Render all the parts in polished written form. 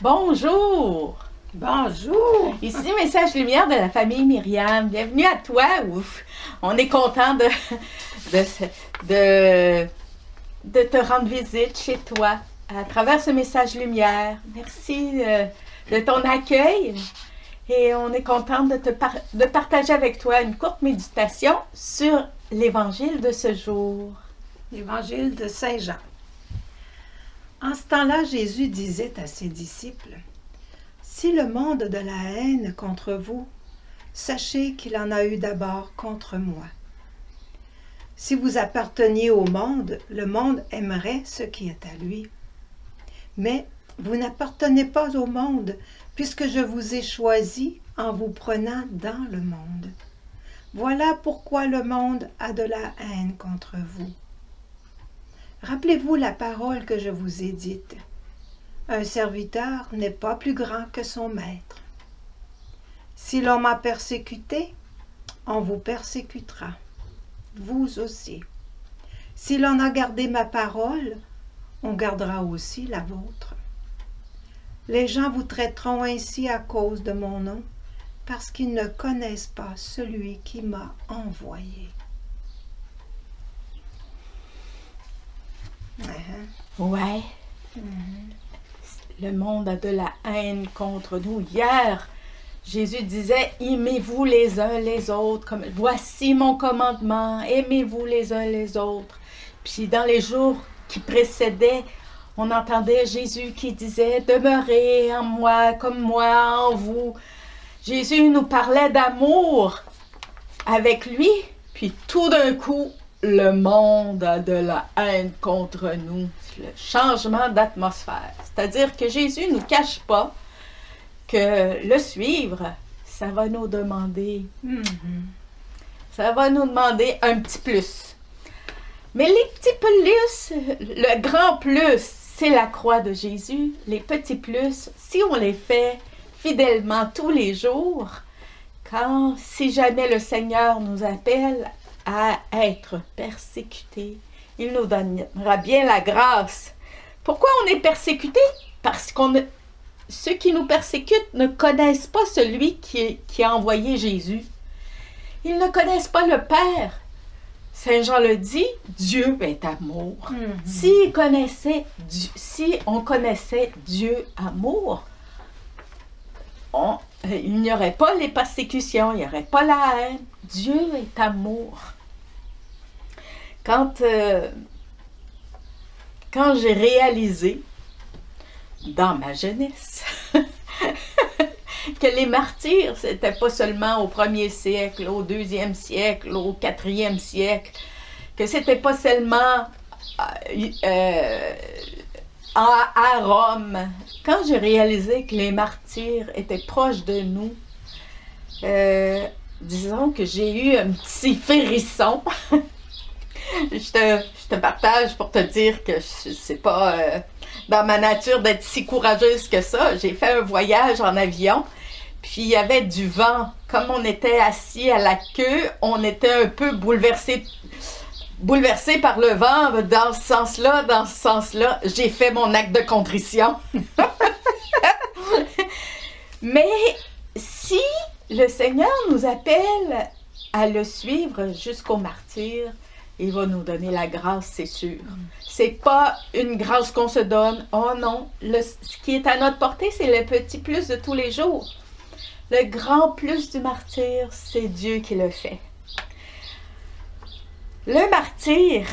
Bonjour! Bonjour! Ici Message Lumière de la famille Myriam. Bienvenue à toi. Ouf. On est content de te rendre visite chez toi à travers ce Message Lumière. Merci de ton accueil et on est content de partager avec toi une courte méditation sur l'Évangile de ce jour. L'Évangile de Saint Jean. En ce temps-là, Jésus disait à ses disciples: « Si le monde de la haine contre vous, sachez qu'il en a eu d'abord contre moi. Si vous apparteniez au monde, le monde aimerait ce qui est à lui. Mais vous n'appartenez pas au monde, puisque je vous ai choisi en vous prenant dans le monde. Voilà pourquoi le monde a de la haine contre vous. Rappelez-vous la parole que je vous ai dite. Un serviteur n'est pas plus grand que son maître. Si l'on m'a persécuté, on vous persécutera, vous aussi. Si l'on a gardé ma parole, on gardera aussi la vôtre. Les gens vous traiteront ainsi à cause de mon nom, parce qu'ils ne connaissent pas celui qui m'a envoyé. » Ouais. Le monde a de la haine contre nous. Hier, Jésus disait, aimez-vous les uns les autres. Comme, voici mon commandement, aimez-vous les uns les autres. Puis dans les jours qui précédaient, on entendait Jésus qui disait, demeurez en moi comme moi en vous. Jésus nous parlait d'amour avec lui, puis tout d'un coup, le monde a de la haine contre nous. Le changement d'atmosphère. C'est-à-dire que Jésus ne nous cache pas que le suivre, ça va nous demander. Ça va nous demander un petit plus. Mais les petits plus, le grand plus, c'est la croix de Jésus. Les petits plus, si on les fait fidèlement tous les jours, si jamais le Seigneur nous appelle à être persécutés, il nous donnera bien la grâce. Pourquoi on est persécuté? Parce que ceux qui nous persécutent ne connaissent pas celui qui a envoyé Jésus. Ils ne connaissent pas le Père. Saint Jean le dit, Dieu est amour. Si on connaissait Dieu amour, il n'y aurait pas les persécutions, il n'y aurait pas la haine. Dieu est amour. Quand j'ai réalisé, dans ma jeunesse, que les martyrs, c'était pas seulement au 1er siècle, au 2e siècle, au 4e siècle, que c'était pas seulement à Rome. Quand j'ai réalisé que les martyrs étaient proches de nous, disons que j'ai eu un petit frisson. Je te partage pour te dire que c'est pas dans ma nature d'être si courageuse que ça. J'ai fait un voyage en avion, puis il y avait du vent. Comme on était assis à la queue, on était un peu bouleversé par le vent dans ce sens-là, dans ce sens-là. J'ai fait mon acte de contrition. Mais si le Seigneur nous appelle à le suivre jusqu'au martyre, il va nous donner la grâce, c'est sûr. C'est pas une grâce qu'on se donne. Oh non, ce qui est à notre portée, c'est le petit plus de tous les jours. Le grand plus du martyr, c'est Dieu qui le fait. Le martyr,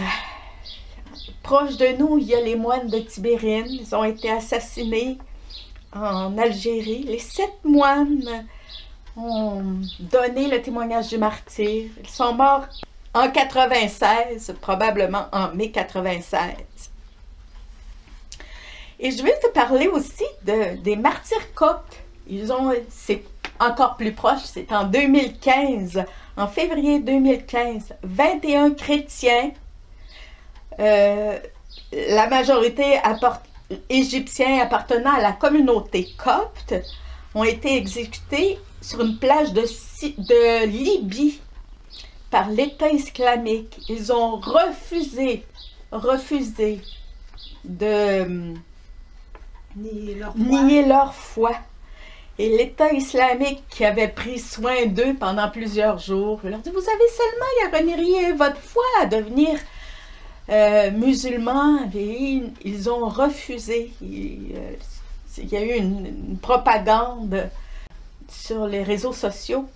proche de nous, il y a les moines de Tibérine. Ils ont été assassinés en Algérie. Les 7 moines ont donné le témoignage du martyr. Ils sont morts en 96, probablement en mai 96. Et je vais te parler aussi des martyrs coptes. C'est encore plus proche, c'est en 2015, en février 2015, 21 chrétiens, la majorité égyptiens appartenant à la communauté copte, ont été exécutés sur une plage de Libye par l'État islamique. Ils ont refusé de nier leur foi. Et l'État islamique qui avait pris soin d'eux pendant plusieurs jours, leur dit, vous avez seulement à renier votre foi, à devenir musulmans. Et ils ont refusé. Il y a eu une propagande sur les réseaux sociaux.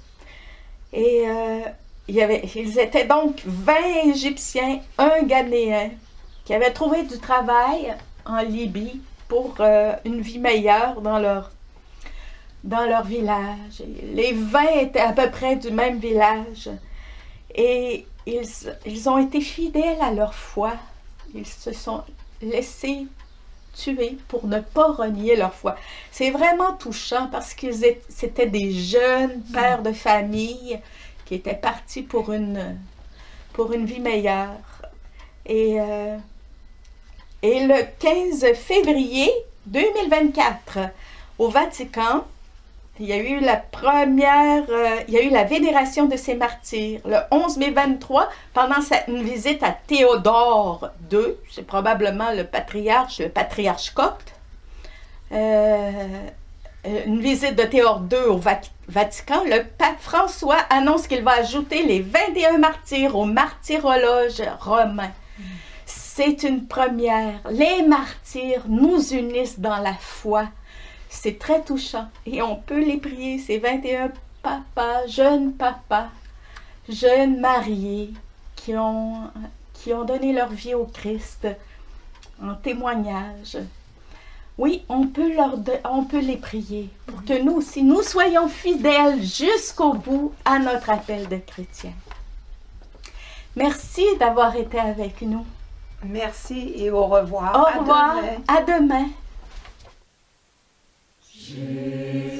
Et ils étaient donc 20 Égyptiens, un Ghanéen, qui avaient trouvé du travail en Libye pour une vie meilleure dans leur village. Les 20 étaient à peu près du même village. Et ils ont été fidèles à leur foi. Ils se sont laissés tuer pour ne pas renier leur foi. C'est vraiment touchant parce c'était des jeunes pères de famille qui étaient partis pour une vie meilleure. Et le 15 février 2024, au Vatican, il y a eu la vénération de ces martyrs. Le 11 mai 23, pendant une visite à Théodore II, c'est probablement le patriarche copte, une visite de Théodore II au Vatican, le pape François annonce qu'il va ajouter les 21 martyrs au martyrologe romain. C'est une première. Les martyrs nous unissent dans la foi. C'est très touchant et on peut les prier, ces 21 jeunes mariés qui ont donné leur vie au Christ en témoignage. Oui, on peut les prier pour que nous aussi, nous soyons fidèles jusqu'au bout à notre appel de chrétien. Merci d'avoir été avec nous. Merci et au revoir. Au revoir. À demain. Jésus.